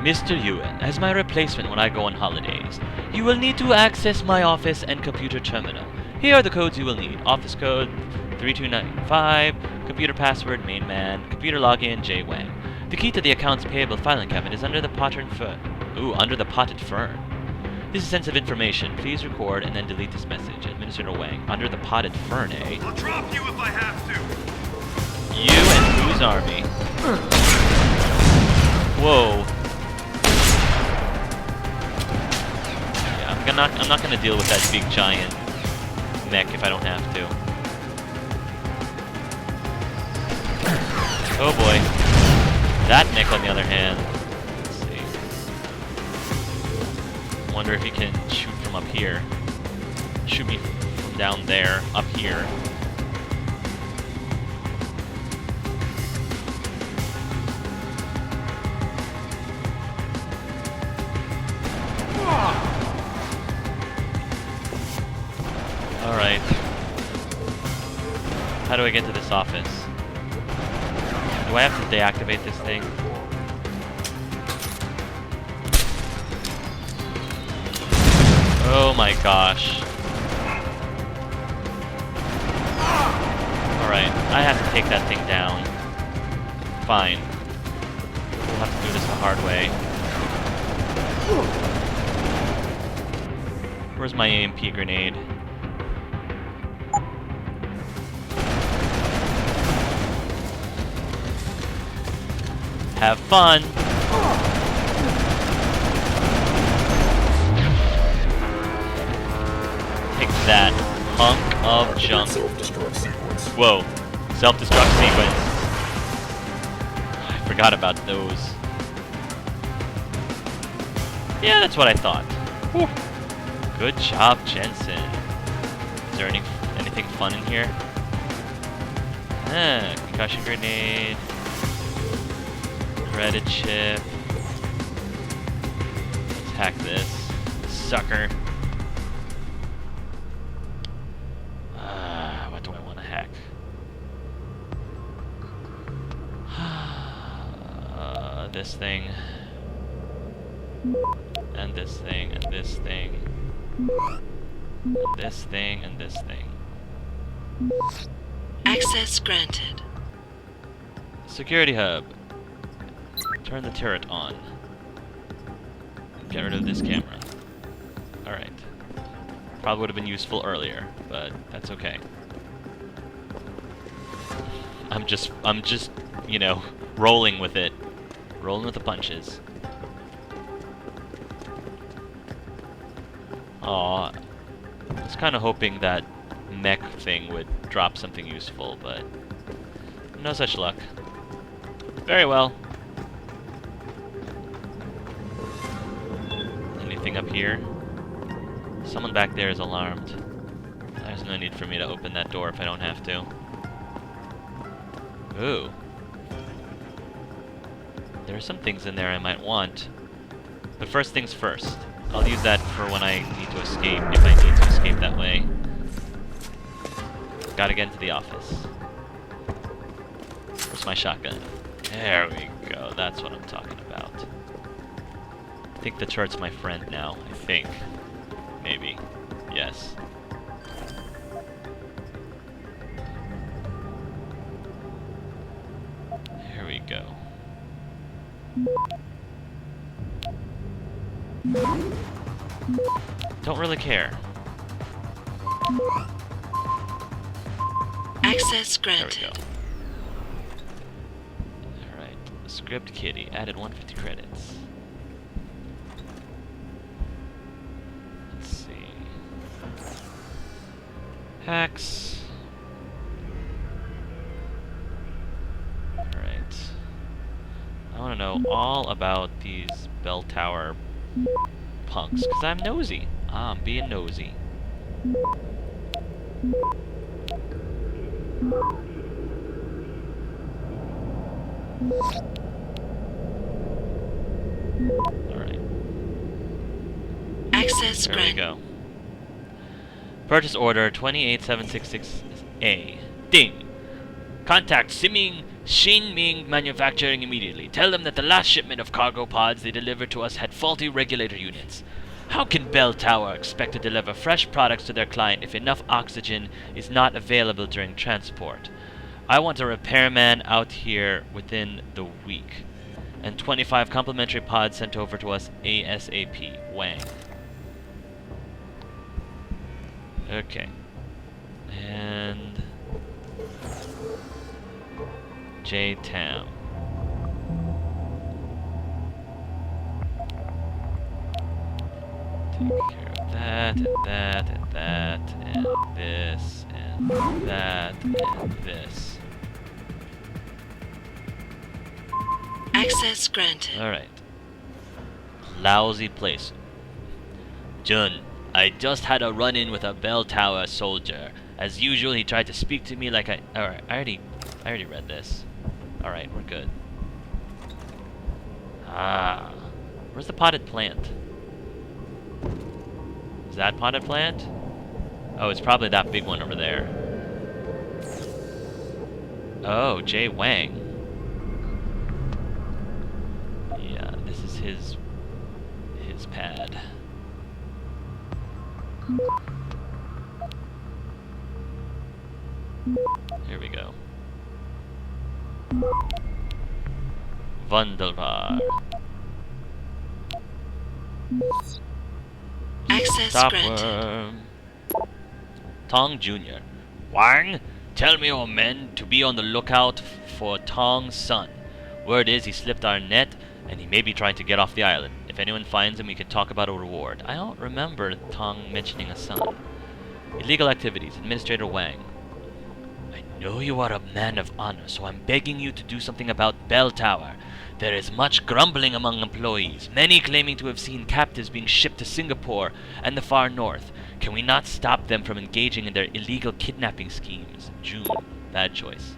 Mr. Ewan, as my replacement when I go on holidays, you will need to access my office and computer terminal. Here are the codes you will need. Office code 3295, computer password main man, computer login J Wang. The key to the accounts payable filing cabinet is under the potted fern. Under the potted fern. This is sensitive information. Please record and then delete this message. Administrator Wang. Under the potted fern, eh? I'll drop you if I have to. You and whose army? Whoa. Yeah, I'm not gonna deal with that big giant mech if I don't have to. Oh boy. That mech, on the other hand. Let's see. Wonder if he can shoot from up here. Shoot me from down there, up here. Alright. How do I get to this office? Do I have to deactivate this thing? Oh my gosh. Alright, I have to take that thing down. Fine. We'll have to do this the hard way. Where's my AMP grenade? Have fun! Take that hunk of junk. Whoa. Self-destruct sequence. I forgot about those. Yeah, that's what I thought. Whew. Good job, Jensen. Is there anything fun in here? Concussion grenade. Credit chip. Let's hack this. Sucker. What do I want to hack? This thing. And this thing, and this thing. And this thing, and this thing. Access granted. Security hub. Turn the turret on. Get rid of this camera. Alright. Probably would have been useful earlier, but that's okay. I'm just, you know, rolling with it. Rolling with the punches. Aw. I was kind of hoping that mech thing would drop something useful, but no such luck. Very well. Anything up here? Someone back there is alarmed. There's no need for me to open that door if I don't have to. Ooh. There are some things in there I might want. But first things first. I'll use that for when I need to escape, if I need to escape that way. Gotta get into the office. Where's my shotgun? There we go, that's what I'm talking about. I think the turret's my friend now, I think. Maybe. Yes. There we go. Don't really care. Access There we granted. go. Alright. Script Kitty. Added 150 credits. Let's see. Hacks. Alright. I want to know all about these bell tower punks, because I'm nosy. I'm being nosy. Alright. Access There we granted. go. Purchase order 28766A. Ding. Contact Siming Xinming Manufacturing immediately. Tell them that the last shipment of cargo pods they delivered to us had faulty regulator units. How can Bell Tower expect to deliver fresh products to their client if enough oxygen is not available during transport? I want a repairman out here within the week. And 25 complimentary pods sent over to us ASAP. Wang. Okay. And J-Town. Take care of that, and that, and that, and this, and that, and this. Access granted. Alright. Lousy place. Jun, I just had a run-in with a bell tower soldier. As usual, he tried to speak to me like Alright, I already read this. Alright, we're good. Ah. Where's the potted plant? Is that potted plant? Oh, it's probably that big one over there. Oh, Jay Wang. Yeah, this is his pad. Here we go. Wunderbar. Access granted. Stopworm. Tong Jr. Wang, tell me your men to be on the lookout for Tong's son. Word is he slipped our net, and he may be trying to get off the island. If anyone finds him, we can talk about a reward. I don't remember Tong mentioning a son. Illegal activities. Administrator Wang. I know you are a man of honor, so I'm begging you to do something about Bell Tower. There is much grumbling among employees, many claiming to have seen captives being shipped to Singapore and the far north. Can we not stop them from engaging in their illegal kidnapping schemes? June. Bad choice.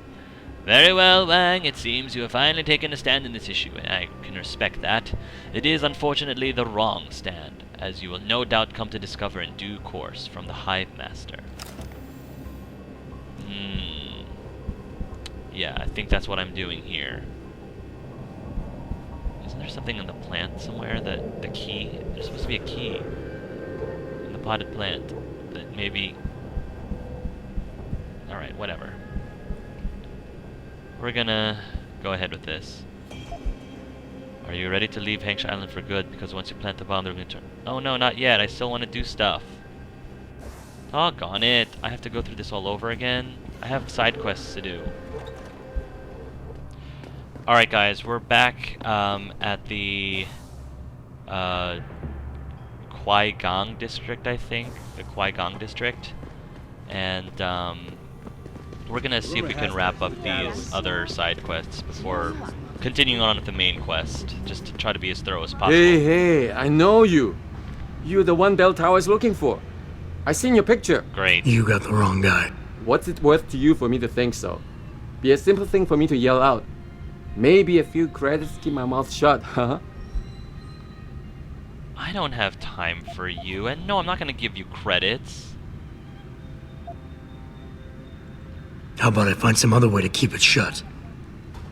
Very well, Wang. It seems you have finally taken a stand in this issue, and I can respect that. It is unfortunately the wrong stand, as you will no doubt come to discover in due course from the Hive Master. Yeah, I think that's what I'm doing here. Isn't there something in the plant somewhere that the key? There's supposed to be a key in the potted plant that maybe. Alright, whatever. We're gonna go ahead with this. Are you ready to leave Hengsha Island for good? Because once you plant the bomb, they're gonna turn. Oh no, not yet. I still want to do stuff. Doggone it. I have to go through this all over again. I have side quests to do. Alright guys, we're back at the Kwai Gang district, I think. The Kwai Gang district. And we're gonna see if we can wrap up these other side quests before continuing on with the main quest, just to try to be as thorough as possible. Hey, I know you. You're the one Bell Tower is looking for. I seen your picture. Great. You got the wrong guy. What's it worth to you for me to think so? Be a simple thing for me to yell out. Maybe a few credits keep my mouth shut, huh? I don't have time for you, and no, I'm not gonna give you credits. How about I find some other way to keep it shut?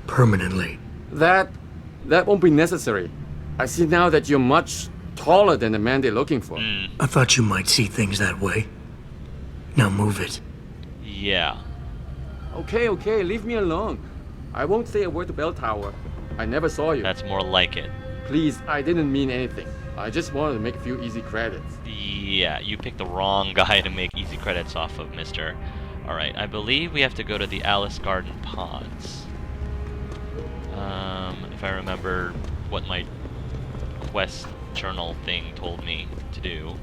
Permanently. That won't be necessary. I see now that you're much taller than the man they're looking for. I thought you might see things that way. Now move it. Yeah. Okay, leave me alone. I won't say a word to Bell Tower. I never saw you. That's more like it. Please, I didn't mean anything. I just wanted to make a few easy credits. Yeah, you picked the wrong guy to make easy credits off of, mister. Alright, I believe we have to go to the Alice Garden Ponds. If I remember what my quest journal thing told me to do.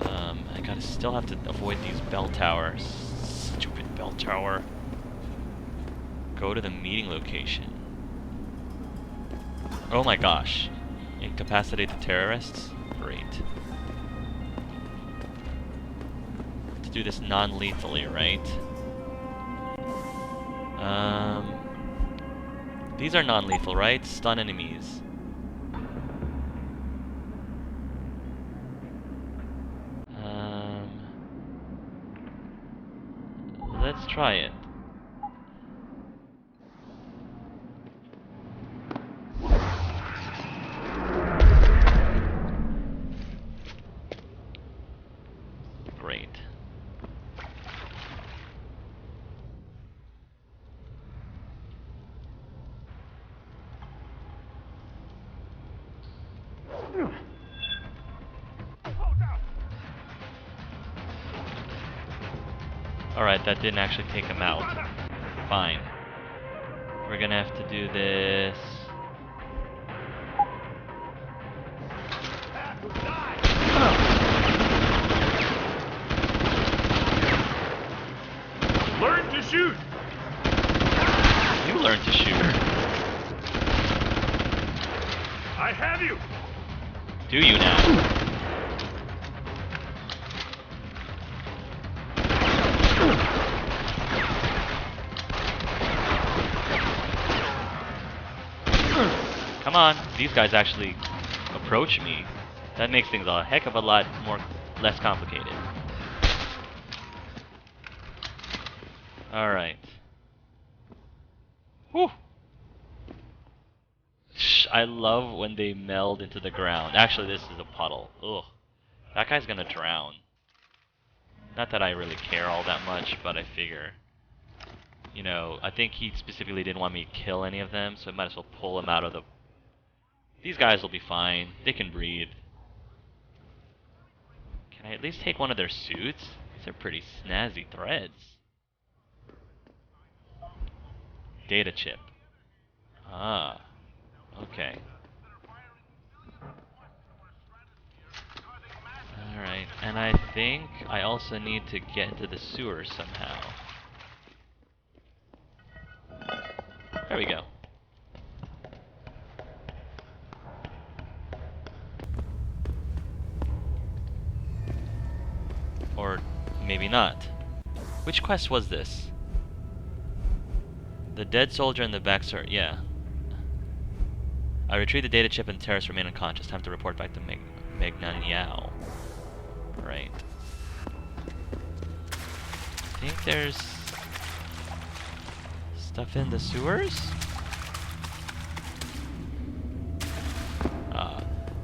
I gotta still have to avoid these bell towers. Stupid bell tower. Go to the meeting location. Oh my gosh. Incapacitate the terrorists? Great. To do this non-lethally, right? These are non-lethal, right? Stun enemies. Let's try it. Great. Alright, that didn't actually take him out. Fine. We're gonna have to do this. Learn to shoot! You learn to shoot. I have you! Do you now? Come on, these guys actually approach me. That makes things a heck of a lot less complicated. Alright. Whew. I love when they meld into the ground. Actually, this is a puddle. Ugh. That guy's gonna drown. Not that I really care all that much, but I figure. You know, I think he specifically didn't want me to kill any of them, so I might as well pull him out of the... These guys will be fine. They can breathe. Can I at least take one of their suits? These are pretty snazzy threads. Data chip. Ah. Okay. Alright, and I think I also need to get into the sewers somehow. There we go. Or maybe not. Which quest was this? The dead soldier in the back, sir. Yeah. I retrieved the data chip and the terrorists remain unconscious. Time to report back to Megnan Yao. Right. I think there's stuff in the sewers?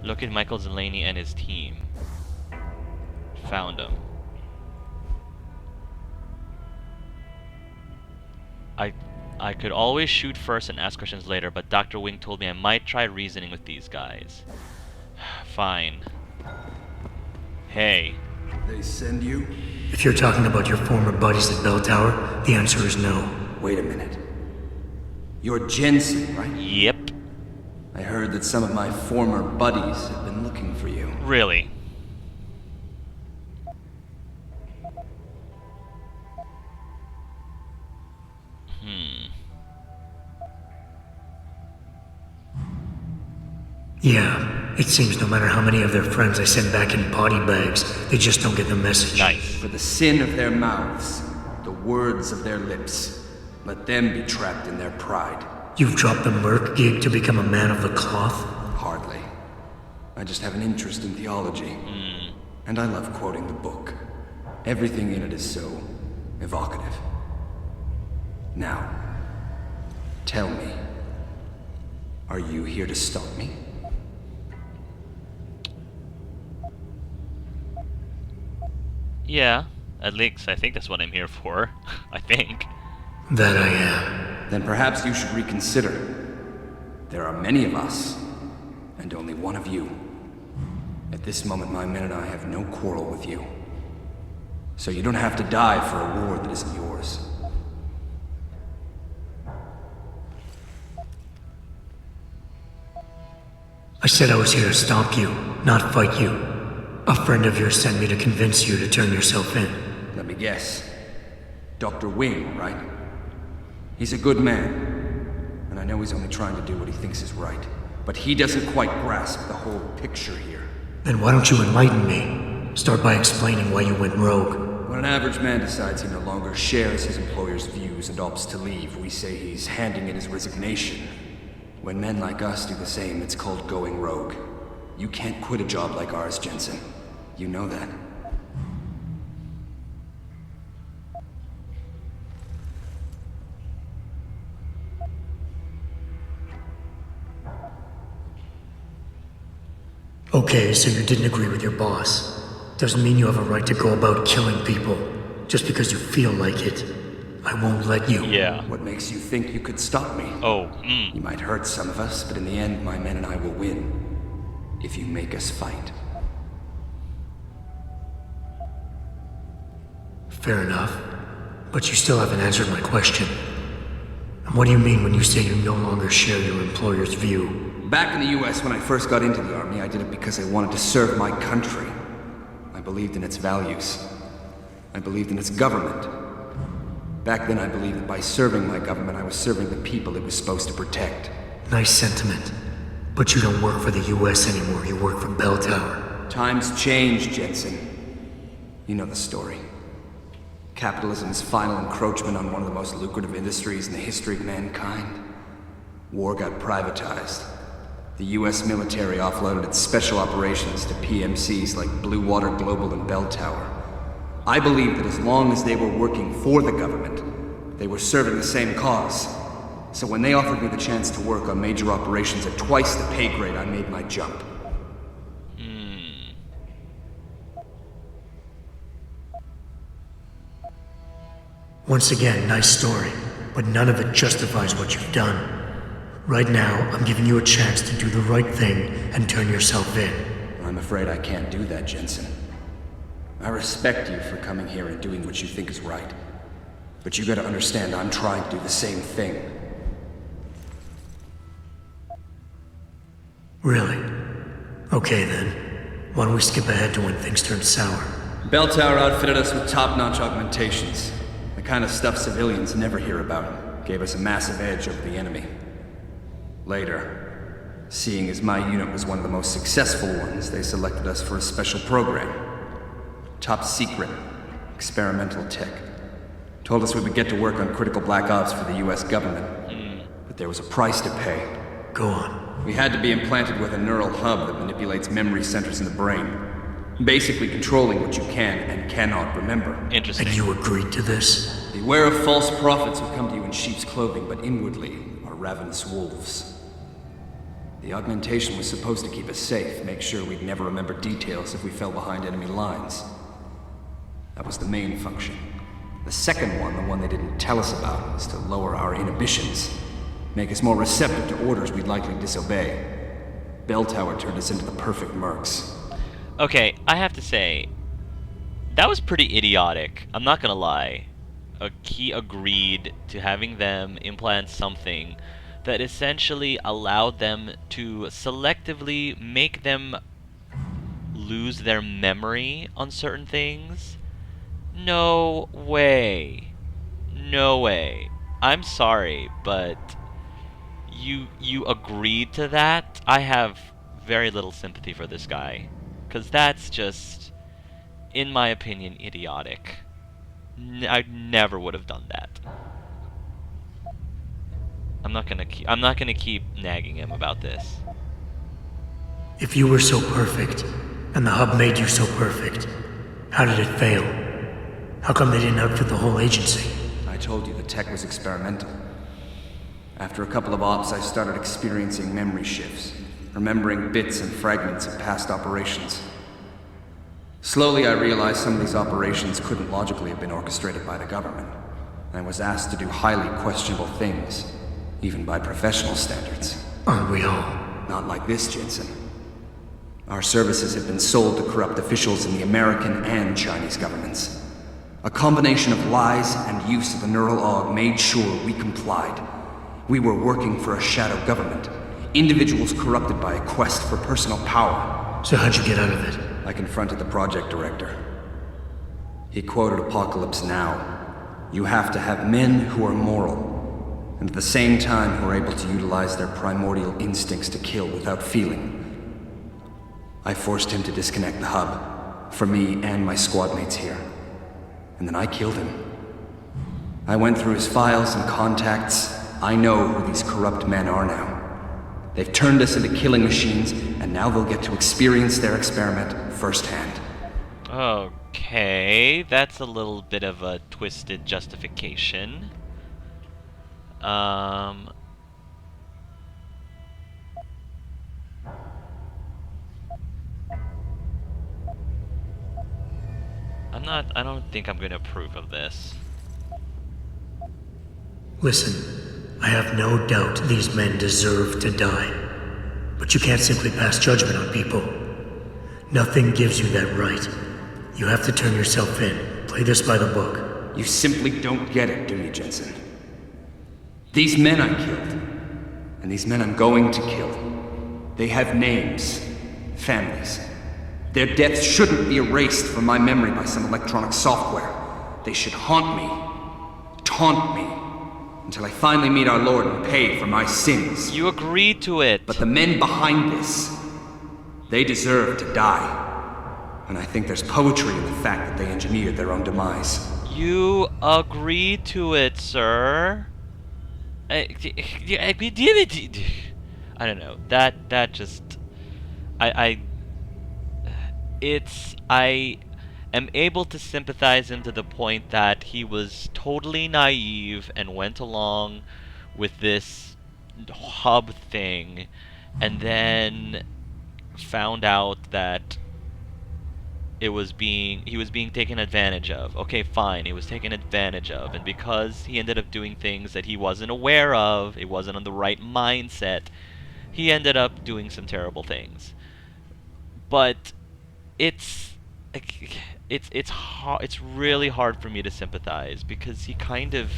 Look at Michael Zeleny and his team. Found him. I could always shoot first and ask questions later, but Dr. Wing told me I might try reasoning with these guys. Fine. Hey. They send you? If you're talking about your former buddies at Bell Tower, the answer is no. Wait a minute. You're Jensen, right? Yep. I heard that some of my former buddies have been looking for you. Really? Yeah, it seems no matter how many of their friends I send back in body bags, they just don't get the message. Nice. For the sin of their mouths, the words of their lips, let them be trapped in their pride. You've dropped the merc gig to become a man of the cloth? Hardly. I just have an interest in theology. And I love quoting the book. Everything in it is so evocative. Now, tell me, are you here to stop me? Yeah, at least I think that's what I'm here for. I think. That I am. Then perhaps you should reconsider. There are many of us, and only one of you. At this moment, my men and I have no quarrel with you. So you don't have to die for a war that isn't yours. I said I was here to stomp you, not fight you. A friend of yours sent me to convince you to turn yourself in. Let me guess. Dr. Wing, right? He's a good man. And I know he's only trying to do what he thinks is right. But he doesn't quite grasp the whole picture here. Then why don't you enlighten me? Start by explaining why you went rogue. When an average man decides he no longer shares his employer's views and opts to leave, we say he's handing in his resignation. When men like us do the same, it's called going rogue. You can't quit a job like ours, Jensen. You know that. Okay, so you didn't agree with your boss. Doesn't mean you have a right to go about killing people just because you feel like it. I won't let you. Yeah. What makes you think you could stop me? Oh, You might hurt some of us, but in the end, my men and I will win. If you make us fight. Fair enough. But you still haven't answered my question. And what do you mean when you say you no longer share your employer's view? Back in the US, when I first got into the army, I did it because I wanted to serve my country. I believed in its values. I believed in its government. Back then, I believed that by serving my government, I was serving the people it was supposed to protect. Nice sentiment. But you don't work for the US anymore, you work for Bell Tower. Times change, Jensen. You know the story. Capitalism's final encroachment on one of the most lucrative industries in the history of mankind. War got privatized. The US military offloaded its special operations to PMCs like Blue Water Global and Bell Tower. I believed that as long as they were working for the government, they were serving the same cause. So when they offered me the chance to work on major operations at twice the pay grade, I made my jump. Once again, nice story, but none of it justifies what you've done. Right now, I'm giving you a chance to do the right thing and turn yourself in. I'm afraid I can't do that, Jensen. I respect you for coming here and doing what you think is right. But you gotta understand, I'm trying to do the same thing. Really? Okay then. Why don't we skip ahead to when things turn sour? Bell Tower outfitted us with top-notch augmentations. The kind of stuff civilians never hear about. Gave us a massive edge over the enemy. Later, seeing as my unit was one of the most successful ones, they selected us for a special program. Top secret, experimental tech. Told us we would get to work on critical black ops for the US government. But there was a price to pay. Go on. We had to be implanted with a neural hub that manipulates memory centers in the brain. Basically controlling what you can and cannot remember. interesting. And you agreed to this? Beware of false prophets who come to you in sheep's clothing, but inwardly are ravenous wolves. The augmentation was supposed to keep us safe, make sure we'd never remember details if we fell behind enemy lines. That was the main function. The second one, the one they didn't tell us about, was to lower our inhibitions. Make us more receptive to orders we'd likely disobey. Bell Tower turned us into the perfect mercs. Okay, I have to say, that was pretty idiotic. I'm not gonna lie. He agreed to having them implant something that essentially allowed them to selectively make them lose their memory on certain things. No way. No way. I'm sorry, but you agreed to that? I have very little sympathy for this guy, because that's just, in my opinion, idiotic. I never would have done that. I'm not gonna keep nagging him about this. If you were so perfect, and the hub made you so perfect, how did it fail? How come they didn't outfit the whole agency? I told you the tech was experimental. After a couple of ops, I started experiencing memory shifts, remembering bits and fragments of past operations. Slowly, I realized some of these operations couldn't logically have been orchestrated by the government, and I was asked to do highly questionable things, even by professional standards. Aren't we all? Not like this, Jensen. Our services have been sold to corrupt officials in the American and Chinese governments. A combination of lies and use of the neural aug made sure we complied. We were working for a shadow government, individuals corrupted by a quest for personal power. So how'd you get out of it? I confronted the project director. He quoted Apocalypse Now. You have to have men who are moral, and at the same time who are able to utilize their primordial instincts to kill without feeling. I forced him to disconnect the hub, for me and my squad mates here. And then I killed him. I went through his files and contacts. I know who these corrupt men are now. They've turned us into killing machines, and now they'll get to experience their experiment firsthand. Okay, that's a little bit of a twisted justification. I don't think I'm gonna approve of this. Listen, I have no doubt these men deserve to die. But you can't simply pass judgment on people. Nothing gives you that right. You have to turn yourself in. Play this by the book. You simply don't get it, do you, Jensen? These men I killed, and these men I'm going to kill, they have names, families. Their deaths shouldn't be erased from my memory by some electronic software. They should haunt me, taunt me, until I finally meet our Lord and pay for my sins. You agreed to it. But the men behind this, they deserve to die. And I think there's poetry in the fact that they engineered their own demise. You agreed to it, sir. I don't know. That just I am able to sympathize him to the point that he was totally naive and went along with this hub thing and then found out that he was being taken advantage of. Okay, fine, he was taken advantage of, and because he ended up doing things that he wasn't aware of, he wasn't on the right mindset, he ended up doing some terrible things. But it's really hard for me to sympathize because he kind of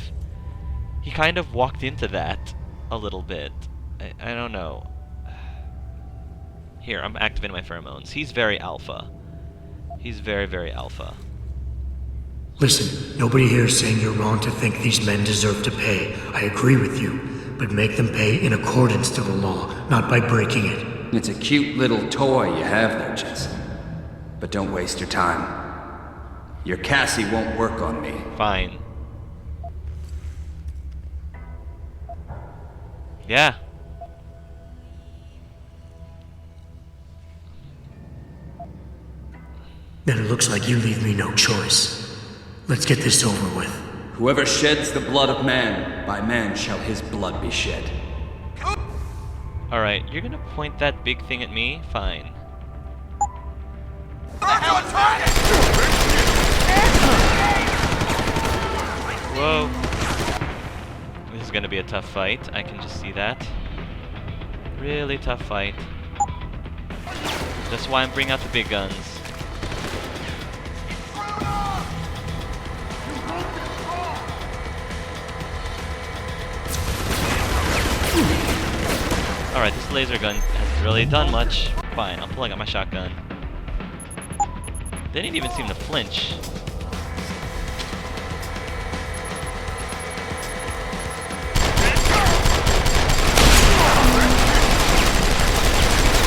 walked into that a little bit. I don't know. Here, I'm activating my pheromones. He's very alpha. He's very, very alpha. Listen, nobody here is saying you're wrong to think these men deserve to pay. I agree with you. But make them pay in accordance to the law, not by breaking it. It's a cute little toy you have there, Jensen. But don't waste your time. Your Cassie won't work on me. Fine. Yeah. Then it looks like you leave me no choice. Let's get this over with. Whoever sheds the blood of man, by man shall his blood be shed. Alright, you're gonna point that big thing at me? Fine. Whoa. This is gonna be a tough fight. I can just see that. Really tough fight. That's why I'm bringing out the big guns. Alright, this laser gun hasn't really done much. Fine, I'm pulling out my shotgun. They didn't even seem to flinch.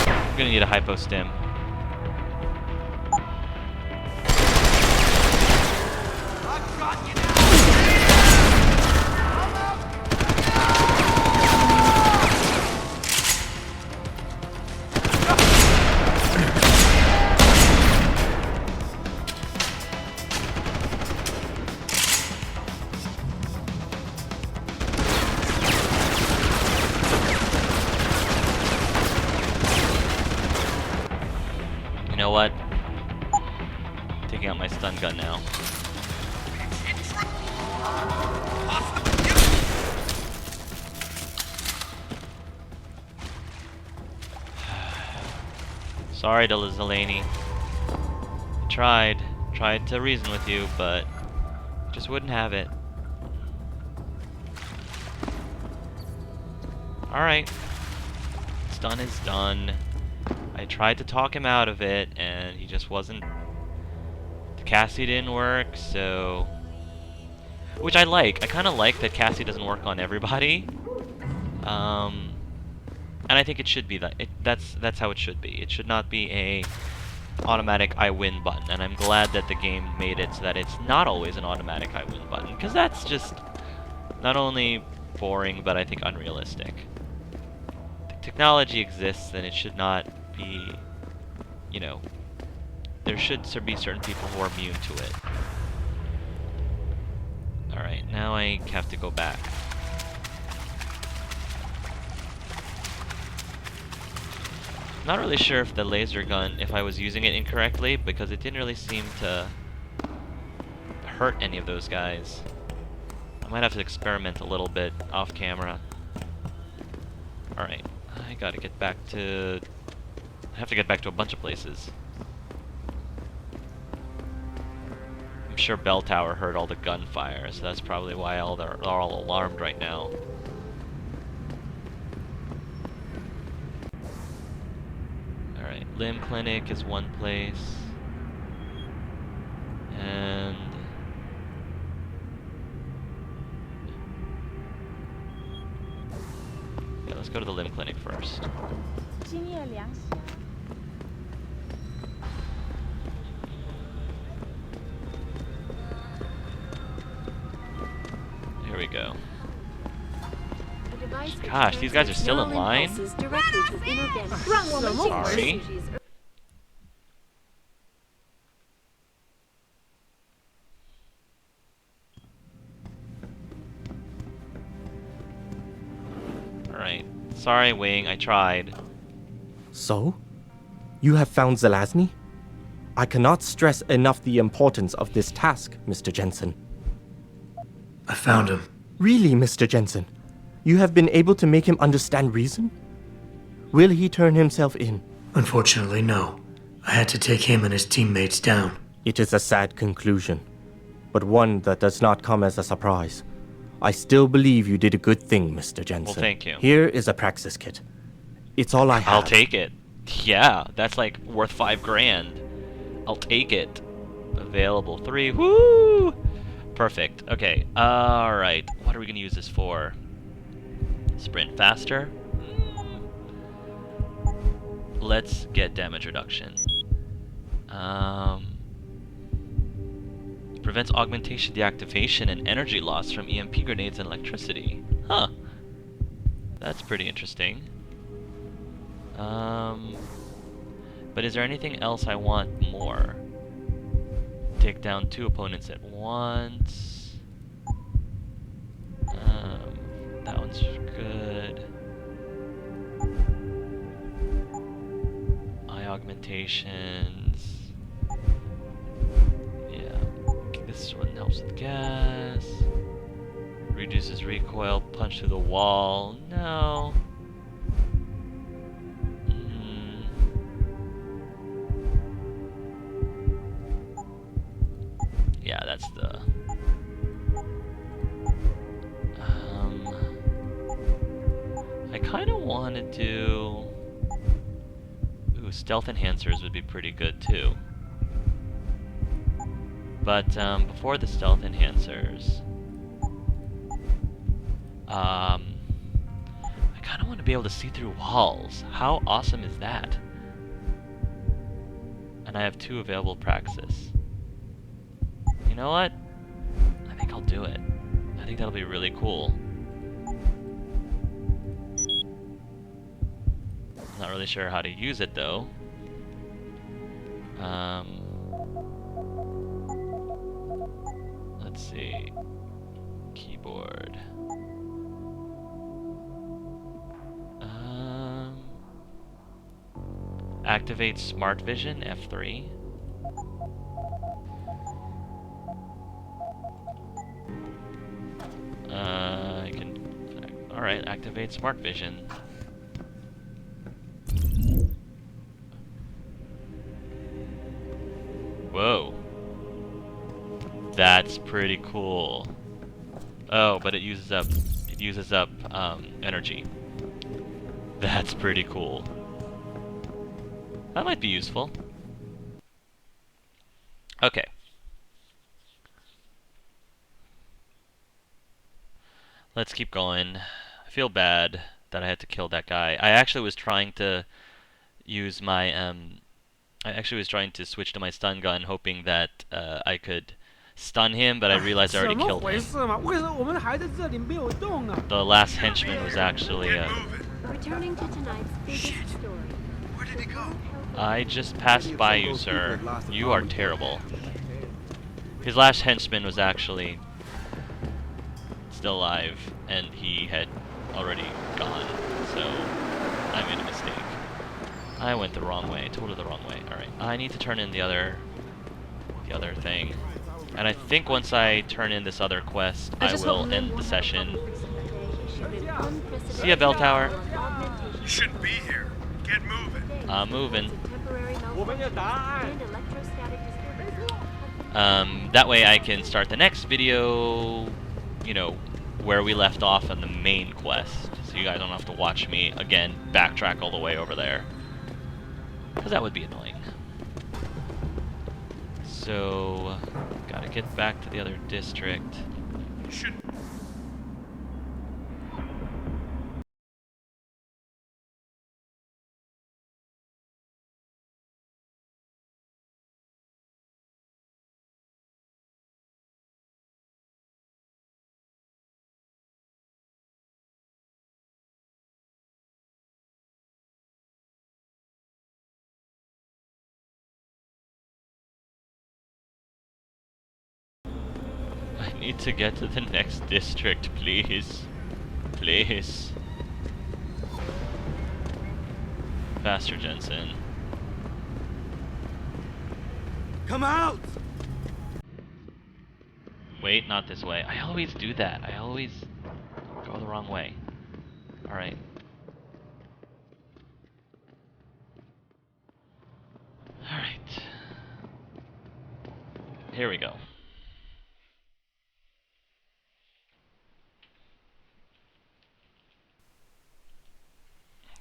I'm gonna need a hypo stim. You know what? Taking out my stun gun now. Sorry, Delaney. I tried to reason with you, but just wouldn't have it. Alright. What's done is done. I tried to talk him out of it, and he just wasn't... The Cassie didn't work, so... Which I like. I kind of like that Cassie doesn't work on everybody. And I think it should be that. That's how it should be. It should not be a automatic I win button, and I'm glad that the game made it so that it's not always an automatic I win button, because that's just not only boring, but I think unrealistic. The technology exists, and it should not be, you know, there should be certain people who are immune to it. Alright, now I have to go back. Not really sure if the laser gun, if I was using it incorrectly, because it didn't really seem to hurt any of those guys. I might have to experiment a little bit off camera. Alright, I gotta get back to... I have to get back to a bunch of places. I'm sure Bell Tower heard all the gunfire, so that's probably why they're all alarmed right now. Alright, Limb Clinic is one place. And... yeah, let's go to the Limb Clinic first. Here we go. Gosh, these guys are still in line? Sorry. Alright. Sorry, Wing, I tried. So? You have found Zelazny? I cannot stress enough the importance of this task, Mr. Jensen. I found him. Really, Mr. Jensen? You have been able to make him understand reason? Will he turn himself in? Unfortunately, no. I had to take him and his teammates down. It is a sad conclusion, but one that does not come as a surprise. I still believe you did a good thing, Mr. Jensen. Well, thank you. Here is a praxis kit. It's all I have. I'll take it. Yeah, that's like worth $5 grand. I'll take it. Available 3. Woo! Perfect. Okay. Alright. What are we going to use this for? Sprint faster? Let's get damage reduction. Prevents augmentation, deactivation, and energy loss from EMP grenades and electricity. Huh. That's pretty interesting. But is there anything else I want more? Take down 2 opponents at once. That one's good. Eye augmentations. Yeah. This one helps with gas. Reduces recoil, punch through the wall. No. Yeah, that's the... I kind of want to do... Ooh, stealth enhancers would be pretty good too. But before the stealth enhancers... I kind of want to be able to see through walls. How awesome is that? And I have 2 available praxis. You know what? I think I'll do it. I think that'll be really cool. I'm not really sure how to use it though. Let's see. Keyboard. Activate Smart Vision, F3. I can... Alright, activate Smart Vision. Whoa. That's pretty cool. Oh, but it uses up energy. That's pretty cool. That might be useful. Okay. Let's keep going. I feel bad that I had to kill that guy. I actually was trying to use my I actually was trying to switch to my stun gun, hoping that I could stun him, but I realized I already killed him. The last henchman was actually Returning to tonight's biggest story. Where did he go? I just passed by you, sir. You are terrible. His last henchman was actually still alive, and he had already gone, so I made a mistake. I went the wrong way, totally the wrong way. Alright, I need to turn in the other thing. And I think once I turn in this other quest, I will end the session. See ya, bell tower. You shouldn't be here. Get moving. I'm moving. That way I can start the next video, you know, where we left off on the main quest. So you guys don't have to watch me, again, backtrack all the way over there. Because that would be annoying. So, gotta get back to the other district. You should. I need to get to the next district, please. Please. Faster, Jensen. Come out! Wait, not this way. I always do that. I always go the wrong way. Alright. Alright. Here we go.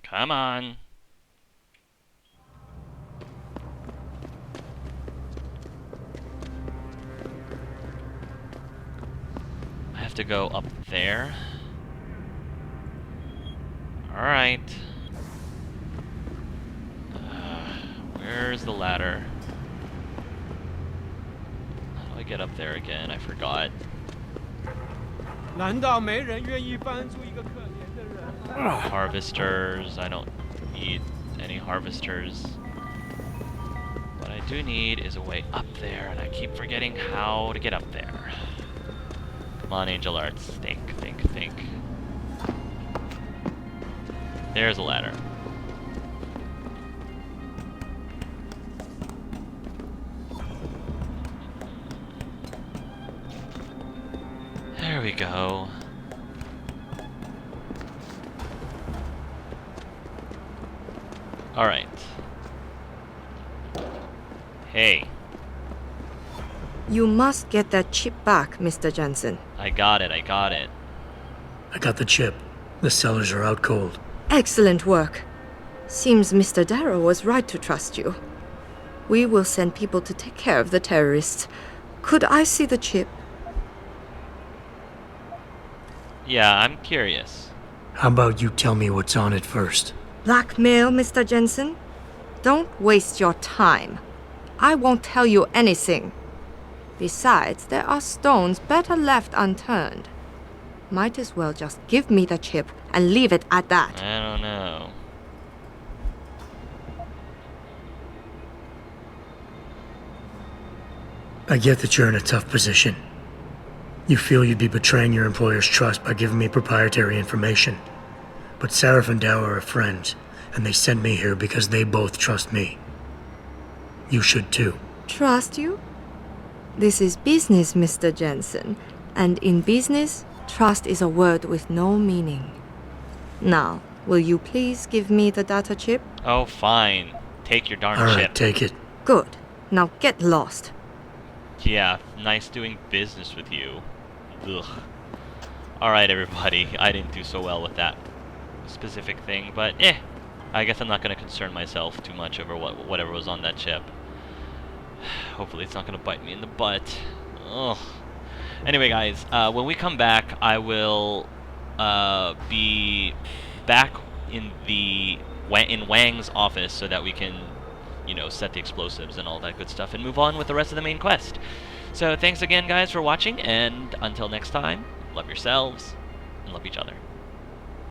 Come on. I have to go up there. Alright. Where's the ladder? How do I get up there again? I forgot. 难道没人愿意帮助一个可怜的人？ Harvesters. I don't need any harvesters. What I do need is a way up there, and I keep forgetting how to get up there. Come on, Angel Arts. Think, think, think. There's a ladder. There we go. Alright. Hey, You must get that chip back, Mr. Jensen. I got it, I got it. I got the chip. The cellars are out cold. Excellent work. Seems Mr. Darrow was right to trust you. We will send people to take care of the terrorists. Could I see the chip? Yeah, I'm curious. How about you tell me what's on it first? Blackmail, Mr. Jensen? Don't waste your time. I won't tell you anything. Besides, there are stones better left unturned. Might as well just give me the chip and leave it at that. I don't know. I get that you're in a tough position. You feel you'd be betraying your employer's trust by giving me proprietary information. But Sarif and Dow are friends, and they sent me here because they both trust me. You should too. Trust you? This is business, Mr. Jensen. And in business, trust is a word with no meaning. Now, will you please give me the data chip? Oh, fine. Take your darn All right, chip. take it. Good. Now get lost. Yeah, nice doing business with you. Ugh. Alright, everybody. I didn't do so well with that specific thing, but I guess I'm not going to concern myself too much over whatever was on that chip. Hopefully it's not going to bite me in the butt. Ugh. Anyway, guys, when we come back, I will be back in Wang's office so that we can, you know, set the explosives and all that good stuff and move on with the rest of the main quest. So thanks again, guys, for watching, and until next time, love yourselves and love each other.